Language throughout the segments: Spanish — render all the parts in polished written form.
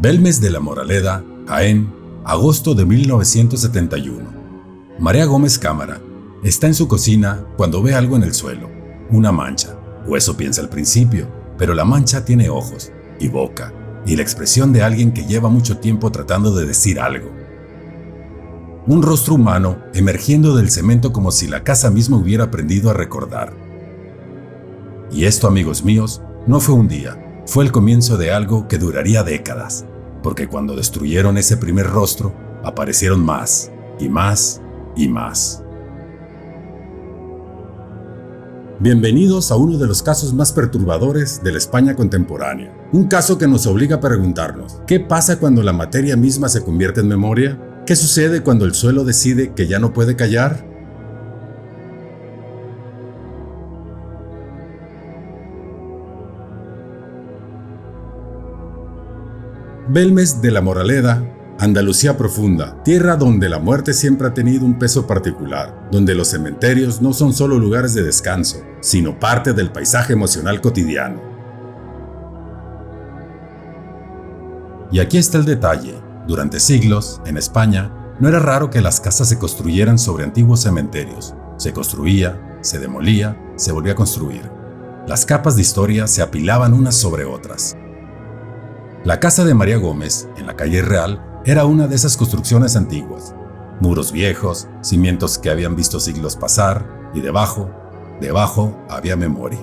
Belmes de la Moraleda, Jaén, agosto de 1971. María Gómez Cámara está en su cocina cuando ve algo en el suelo, una mancha, o eso piensa al principio, pero la mancha tiene ojos y boca y la expresión de alguien que lleva mucho tiempo tratando de decir algo. Un rostro humano emergiendo del cemento como si la casa misma hubiera aprendido a recordar. Y esto, amigos míos, no fue un día, fue el comienzo de algo que duraría décadas, porque cuando destruyeron ese primer rostro, aparecieron más y más y más. Bienvenidos a uno de los casos más perturbadores de la España contemporánea. Un caso que nos obliga a preguntarnos, ¿qué pasa cuando la materia misma se convierte en memoria? ¿Qué sucede cuando el suelo decide que ya no puede callar? Belmes de la Moraleda, Andalucía profunda, tierra donde la muerte siempre ha tenido un peso particular, donde los cementerios no son solo lugares de descanso, sino parte del paisaje emocional cotidiano. Y aquí está el detalle. Durante siglos, en España, no era raro que las casas se construyeran sobre antiguos cementerios. Se construía, se demolía, se volvía a construir. Las capas de historia se apilaban unas sobre otras. La casa de María Gómez, en la calle Real, era una de esas construcciones antiguas. Muros viejos, cimientos que habían visto siglos pasar, y debajo había memoria.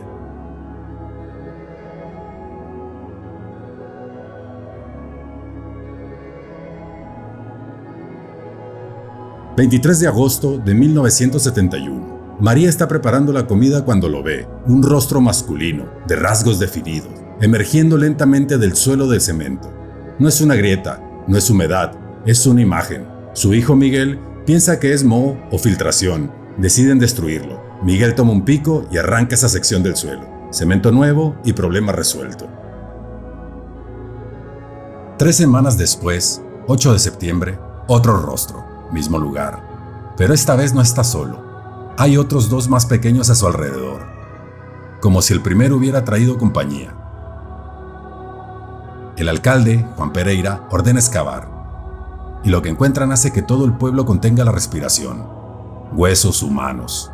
«23 de agosto de 1971. María está preparando la comida cuando lo ve, un rostro masculino, de rasgos definidos, emergiendo lentamente del suelo de cemento. No es una grieta, no es humedad, es una imagen. Su hijo Miguel piensa que es moho o filtración. Deciden destruirlo. Miguel toma un pico y arranca esa sección del suelo. Cemento nuevo y problema resuelto. 3 semanas después, 8 de septiembre, otro rostro, mismo lugar. Pero esta vez no está solo. Hay otros 2 más pequeños a su alrededor. Como si el primero hubiera traído compañía. El alcalde, Juan Pereira, ordena excavar, y lo que encuentran hace que todo el pueblo contenga la respiración. Huesos humanos.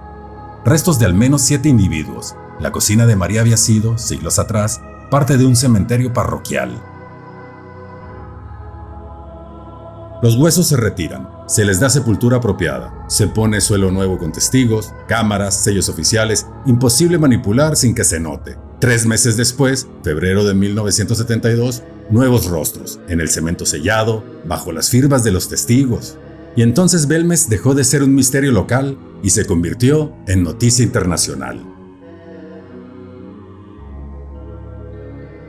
Restos de al menos 7 individuos. La cocina de María había sido, siglos atrás, parte de un cementerio parroquial. Los huesos se retiran, se les da sepultura apropiada, se pone suelo nuevo con testigos, cámaras, sellos oficiales, imposible manipular sin que se note. 3 meses después, febrero de 1972, nuevos rostros, en el cemento sellado, bajo las firmas de los testigos. Y entonces Belmes dejó de ser un misterio local y se convirtió en noticia internacional.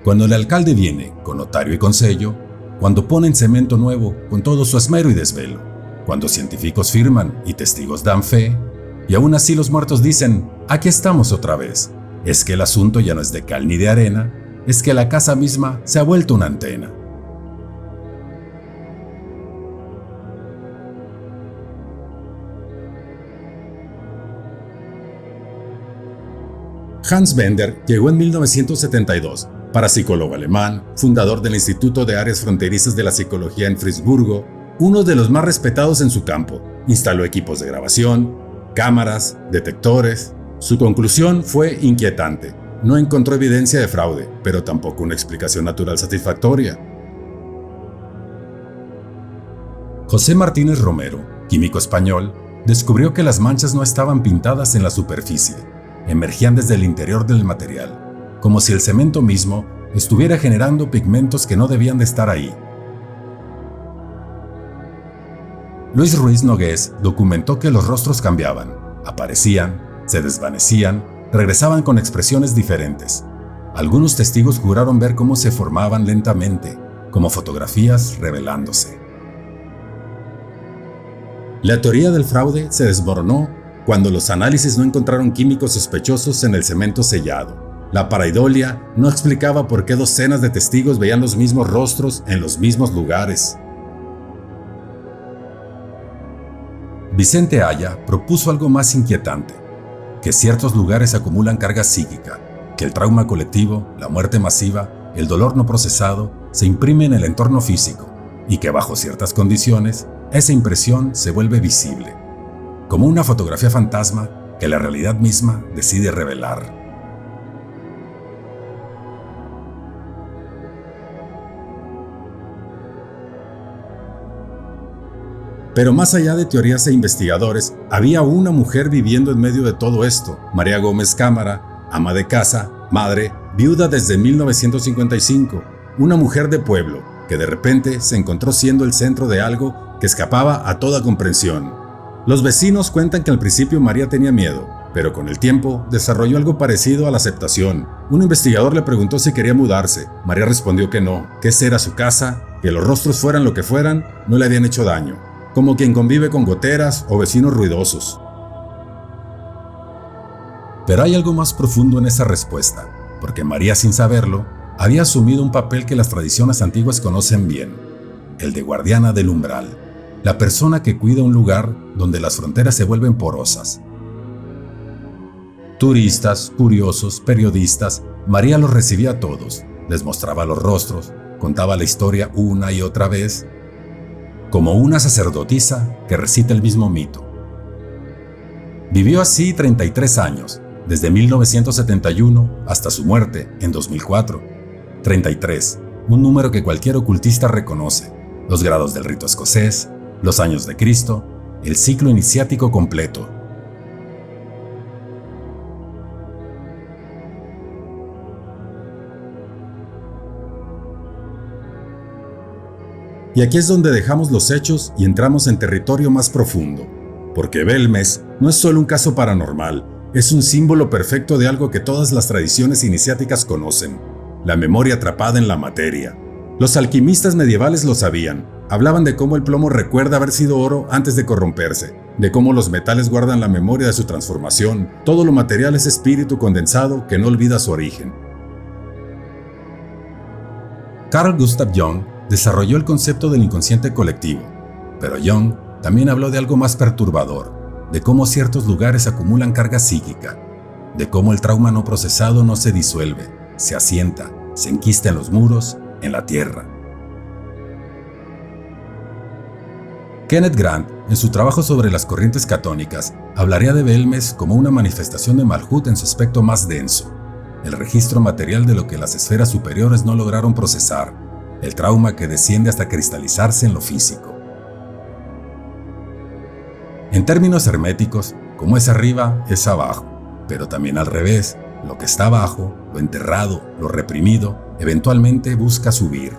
Cuando el alcalde viene, con notario y con sello, cuando ponen cemento nuevo con todo su esmero y desvelo, cuando científicos firman y testigos dan fe, y aún así los muertos dicen, aquí estamos otra vez. Es que el asunto ya no es de cal ni de arena, es que la casa misma se ha vuelto una antena. Hans Bender llegó en 1972, parapsicólogo alemán, fundador del Instituto de Áreas Fronterizas de la Psicología en Friburgo, uno de los más respetados en su campo. Instaló equipos de grabación, cámaras, detectores. Su conclusión fue inquietante. No encontró evidencia de fraude, pero tampoco una explicación natural satisfactoria. José Martínez Romero, químico español, descubrió que las manchas no estaban pintadas en la superficie, emergían desde el interior del material, como si el cemento mismo estuviera generando pigmentos que no debían de estar ahí. Luis Ruiz Nogués documentó que los rostros cambiaban, aparecían, se desvanecían, regresaban con expresiones diferentes. Algunos testigos juraron ver cómo se formaban lentamente, como fotografías revelándose. La teoría del fraude se desmoronó cuando los análisis no encontraron químicos sospechosos en el cemento sellado. La pareidolia no explicaba por qué docenas de testigos veían los mismos rostros en los mismos lugares. Vicente Haya propuso algo más inquietante, que ciertos lugares acumulan carga psíquica, que el trauma colectivo, la muerte masiva, el dolor no procesado se imprime en el entorno físico y que bajo ciertas condiciones, esa impresión se vuelve visible, como una fotografía fantasma que la realidad misma decide revelar. Pero más allá de teorías e investigadores, había una mujer viviendo en medio de todo esto, María Gómez Cámara, ama de casa, madre, viuda desde 1955, una mujer de pueblo que de repente se encontró siendo el centro de algo que escapaba a toda comprensión. Los vecinos cuentan que al principio María tenía miedo, pero con el tiempo desarrolló algo parecido a la aceptación. Un investigador le preguntó si quería mudarse. María respondió que no, que esa era su casa, que los rostros fueran lo que fueran, no le habían hecho daño, como quien convive con goteras o vecinos ruidosos. Pero hay algo más profundo en esa respuesta, porque María, sin saberlo, había asumido un papel que las tradiciones antiguas conocen bien, el de guardiana del umbral, la persona que cuida un lugar donde las fronteras se vuelven porosas. Turistas, curiosos, periodistas, María los recibía a todos, les mostraba los rostros, contaba la historia una y otra vez, como una sacerdotisa que recita el mismo mito. Vivió así 33 años, desde 1971 hasta su muerte en 2004. 33, un número que cualquier ocultista reconoce, los grados del rito escocés, los años de Cristo, el ciclo iniciático completo. Y aquí es donde dejamos los hechos y entramos en territorio más profundo, porque Belmez no es solo un caso paranormal, es un símbolo perfecto de algo que todas las tradiciones iniciáticas conocen, la memoria atrapada en la materia. Los alquimistas medievales lo sabían, hablaban de cómo el plomo recuerda haber sido oro antes de corromperse, de cómo los metales guardan la memoria de su transformación, todo lo material es espíritu condensado que no olvida su origen. Carl Gustav Jung desarrolló el concepto del inconsciente colectivo, pero Jung también habló de algo más perturbador, de cómo ciertos lugares acumulan carga psíquica, de cómo el trauma no procesado no se disuelve, se asienta, se enquista en los muros, en la tierra. Kenneth Grant, en su trabajo sobre las corrientes catónicas, hablaría de Belmez como una manifestación de Malhut en su aspecto más denso, el registro material de lo que las esferas superiores no lograron procesar, el trauma que desciende hasta cristalizarse en lo físico. En términos herméticos, como es arriba, es abajo, pero también al revés, lo que está abajo, lo enterrado, lo reprimido, eventualmente busca subir.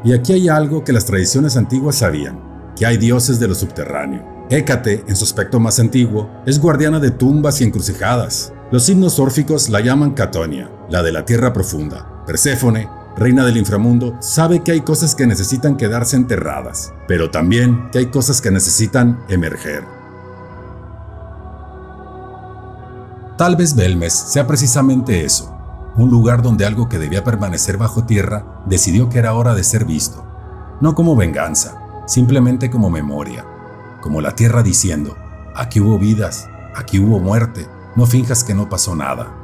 Y aquí hay algo que las tradiciones antiguas sabían, que hay dioses de lo subterráneo. Hécate, en su aspecto más antiguo, es guardiana de tumbas y encrucijadas. Los himnos órficos la llaman Catonia, la de la tierra profunda. Perséfone, reina del inframundo, sabe que hay cosas que necesitan quedarse enterradas, pero también que hay cosas que necesitan emerger. Tal vez Belmez sea precisamente eso, un lugar donde algo que debía permanecer bajo tierra decidió que era hora de ser visto, no como venganza, simplemente como memoria, como la tierra diciendo, aquí hubo vidas, aquí hubo muerte, no finjas que no pasó nada.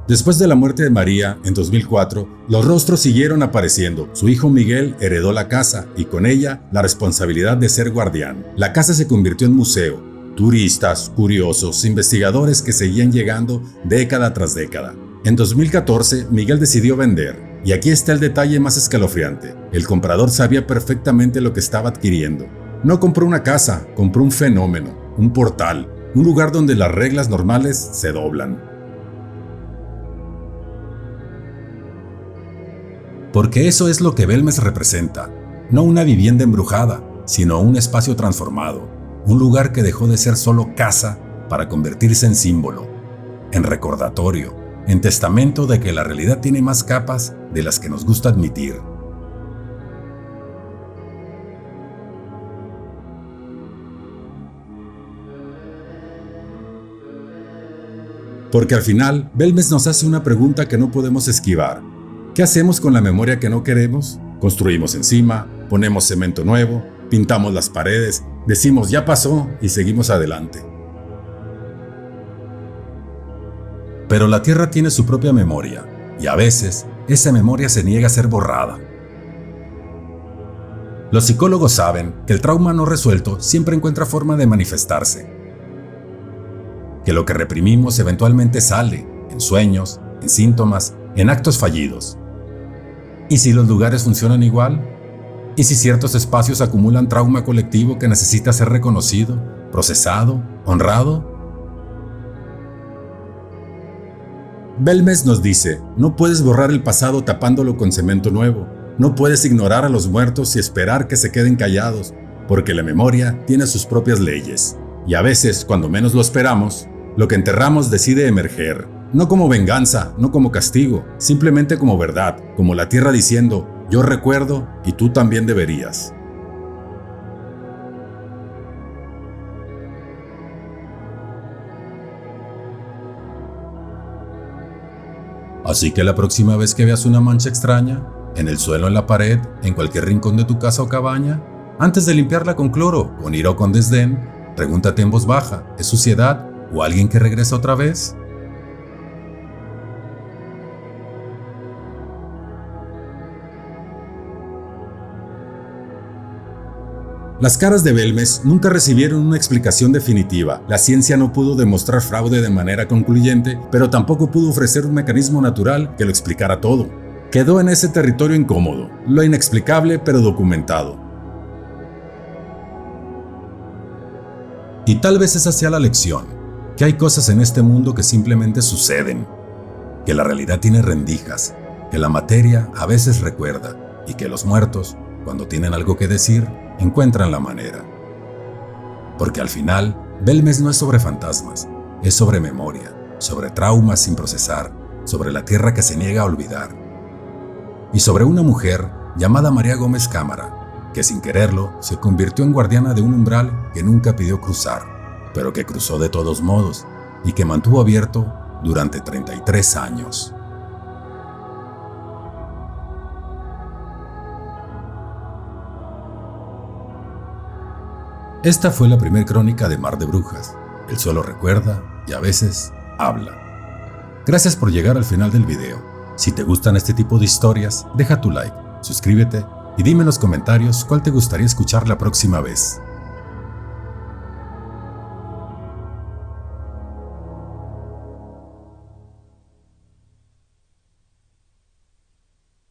Después de la muerte de María, en 2004, los rostros siguieron apareciendo. Su hijo Miguel heredó la casa y con ella la responsabilidad de ser guardián. La casa se convirtió en museo. Turistas, curiosos, investigadores que seguían llegando década tras década. En 2014, Miguel decidió vender. Y aquí está el detalle más escalofriante. El comprador sabía perfectamente lo que estaba adquiriendo. No compró una casa, compró un fenómeno, un portal, un lugar donde las reglas normales se doblan. Porque eso es lo que Belmez representa, no una vivienda embrujada, sino un espacio transformado, un lugar que dejó de ser solo casa para convertirse en símbolo, en recordatorio, en testamento de que la realidad tiene más capas de las que nos gusta admitir. Porque al final, Belmez nos hace una pregunta que no podemos esquivar. ¿Qué hacemos con la memoria que no queremos? Construimos encima, ponemos cemento nuevo, pintamos las paredes, decimos ya pasó y seguimos adelante. Pero la Tierra tiene su propia memoria, y a veces esa memoria se niega a ser borrada. Los psicólogos saben que el trauma no resuelto siempre encuentra forma de manifestarse. Que lo que reprimimos eventualmente sale, en sueños, en síntomas, en actos fallidos. ¿Y si los lugares funcionan igual? ¿Y si ciertos espacios acumulan trauma colectivo que necesita ser reconocido, procesado, honrado? Belmez nos dice, no puedes borrar el pasado tapándolo con cemento nuevo. No puedes ignorar a los muertos y esperar que se queden callados, porque la memoria tiene sus propias leyes. Y a veces, cuando menos lo esperamos, lo que enterramos decide emerger. No como venganza, no como castigo, simplemente como verdad, como la tierra diciendo, yo recuerdo y tú también deberías. Así que la próxima vez que veas una mancha extraña, en el suelo, en la pared, en cualquier rincón de tu casa o cabaña, antes de limpiarla con cloro, con ira o con desdén, pregúntate en voz baja, ¿es suciedad o alguien que regresa otra vez? Las caras de Belmez nunca recibieron una explicación definitiva. La ciencia no pudo demostrar fraude de manera concluyente, pero tampoco pudo ofrecer un mecanismo natural que lo explicara todo. Quedó en ese territorio incómodo, lo inexplicable pero documentado. Y tal vez esa sea la lección, que hay cosas en este mundo que simplemente suceden, que la realidad tiene rendijas, que la materia a veces recuerda y que los muertos, cuando tienen algo que decir, encuentran la manera. Porque al final, Belmez no es sobre fantasmas, es sobre memoria, sobre traumas sin procesar, sobre la tierra que se niega a olvidar. Y sobre una mujer llamada María Gómez Cámara, que sin quererlo se convirtió en guardiana de un umbral que nunca pidió cruzar, pero que cruzó de todos modos y que mantuvo abierto durante 33 años. Esta fue la primera crónica de Mar de Brujas. El suelo recuerda y a veces habla. Gracias por llegar al final del video. Si te gustan este tipo de historias, deja tu like, suscríbete y dime en los comentarios cuál te gustaría escuchar la próxima vez.